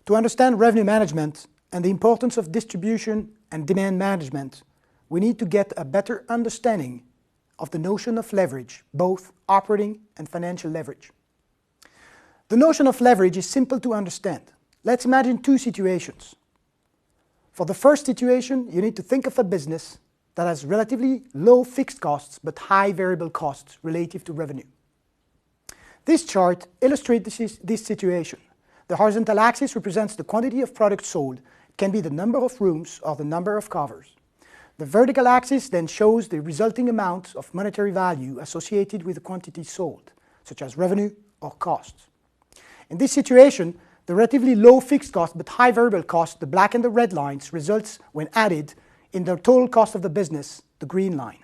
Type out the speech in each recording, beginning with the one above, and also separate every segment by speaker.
Speaker 1: To understand revenue management and the importance of distribution and demand management, we need to get a better understanding of the notion of leverage, both operating and financial leverage. The notion of leverage is simple to understand. Let's imagine two situations. For the first situation, you need to think of a business that has relatively low fixed costs but high variable costs relative to revenue. This chart illustrates this situation. The horizontal axis represents the quantity of products sold. It can be the number of rooms or the number of covers. The vertical axis then shows the resulting amount of monetary value associated with the quantity sold, such as revenue or costs. In this situation, the relatively low fixed cost but high variable cost, the black and the red lines, results when added in the total cost of the business, the green line.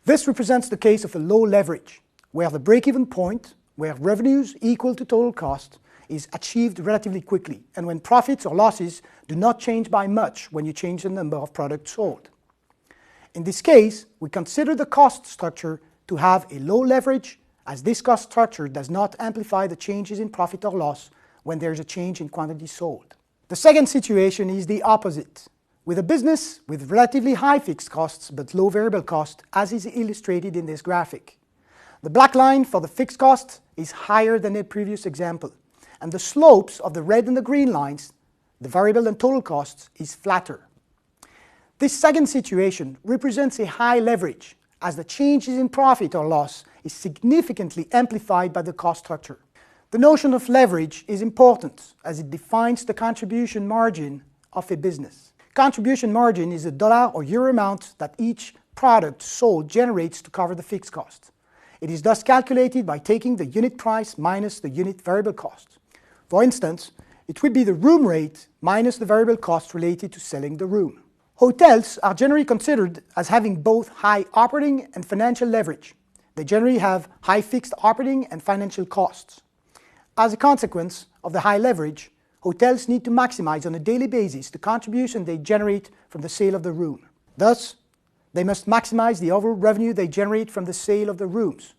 Speaker 1: This represents the case of a low leverage, where the break-even point, where revenues equal to total cost, is achieved relatively quickly, and when profits or losses do not change by much when you change the number of products sold. In this case, we consider the cost structure to have a low leverage, as this cost structure does not amplify the changes in profit or loss when there is a change in quantity sold. The second situation is the opposite, with a business with relatively high fixed costs but low variable cost, as is illustrated in this graphic. The black line for the fixed cost is higher than the previous example, and the slopes of the red and the green lines, the variable and total costs, is flatter. This second situation represents a high leverage, as the changes in profit or loss is significantly amplified by the cost structure. The notion of leverage is important, as it defines the contribution margin of a business. Contribution margin is the dollar or euro amount that each product sold generates to cover the fixed cost. It is thus calculated by taking the unit price minus the unit variable cost. For instance, it would be the room rate minus the variable cost related to selling the room. Hotels are generally considered as having both high operating and financial leverage. They generally have high fixed operating and financial costs. As a consequence of the high leverage, hotels need to maximize on a daily basis the contribution they generate from the sale of the room. Thus, they must maximize the overall revenue they generate from the sale of the rooms,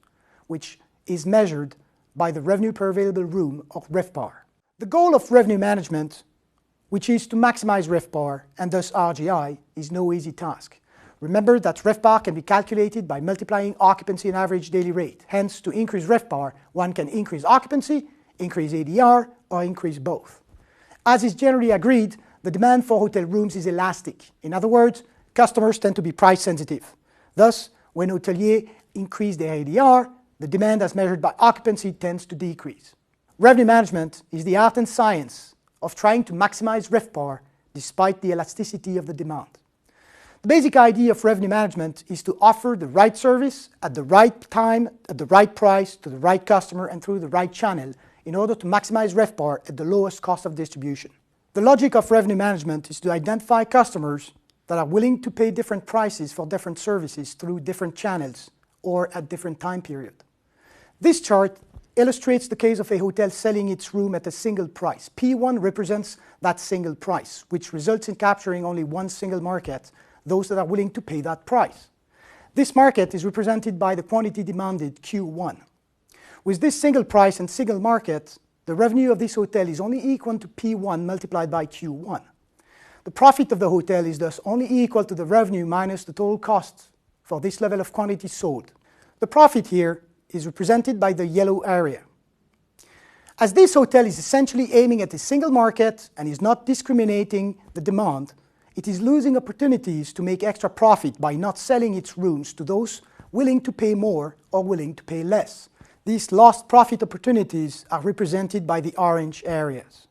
Speaker 1: which is measured by the revenue per available room, or RevPAR. The goal of revenue management, which is to maximize RevPAR and thus RGI, is no easy task. Remember that RevPAR can be calculated by multiplying occupancy and average daily rate. Hence, to increase RevPAR, one can increase occupancy, increase ADR, or increase both. As is generally agreed, the demand for hotel rooms is elastic. In other words, customers tend to be price sensitive. Thus, when hoteliers increase their ADR, the demand as measured by occupancy tends to decrease. Revenue management is the art and science of trying to maximize RevPAR despite the elasticity of the demand. The basic idea of revenue management is to offer the right service at the right time, at the right price, to the right customer and through the right channel in order to maximize RevPAR at the lowest cost of distribution. The logic of revenue management is to identify customers that are willing to pay different prices for different services through different channels or at different time periods. This chart illustrates the case of a hotel selling its room at a single price. P1 represents that single price, which results in capturing only one single market, those that are willing to pay that price. This market is represented by the quantity demanded, Q1. With this single price and single market, the revenue of this hotel is only equal to P1 multiplied by Q1. The profit of the hotel is thus only equal to the revenue minus the total cost for this level of quantity sold. The profit here is represented by the yellow area. As this hotel is essentially aiming at a single market and is not discriminating the demand, it is losing opportunities to make extra profit by not selling its rooms to those willing to pay more or willing to pay less. These lost profit opportunities are represented by the orange areas.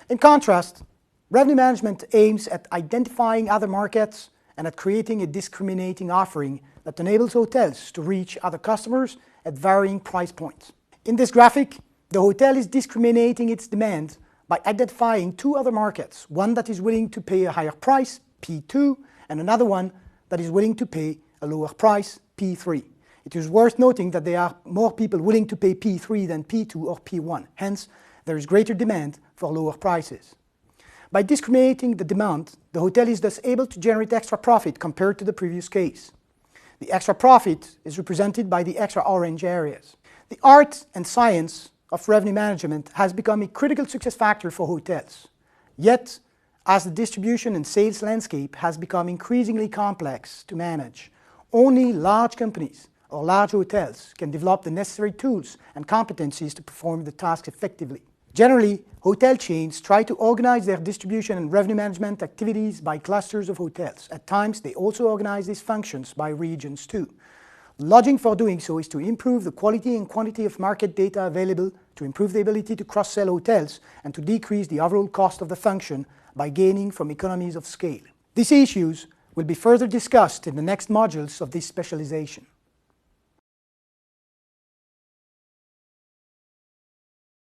Speaker 1: In contrast, revenue management aims at identifying other markets and at creating a discriminating offering that enables hotels to reach other customers at varying price points. In this graphic, the hotel is discriminating its demand by identifying two other markets, one that is willing to pay a higher price, P2, and another one that is willing to pay a lower price, P3. It is worth noting that there are more people willing to pay P3 than P2 or P1. Hence, there is greater demand for lower prices. By discriminating the demand, the hotel is thus able to generate extra profit compared to the previous case. The extra profit is represented by the extra orange areas. The art and science of revenue management has become a critical success factor for hotels. Yet, as the distribution and sales landscape has become increasingly complex to manage, only large companies or large hotels can develop the necessary tools and competencies to perform the task effectively. Generally, hotel chains try to organize their distribution and revenue management activities by clusters of hotels. At times, they also organize these functions by regions too. The logic for doing so is to improve the quality and quantity of market data available, to improve the ability to cross-sell hotels, and to decrease the overall cost of the function by gaining from economies of scale. These issues will be further discussed in the next modules of this specialization.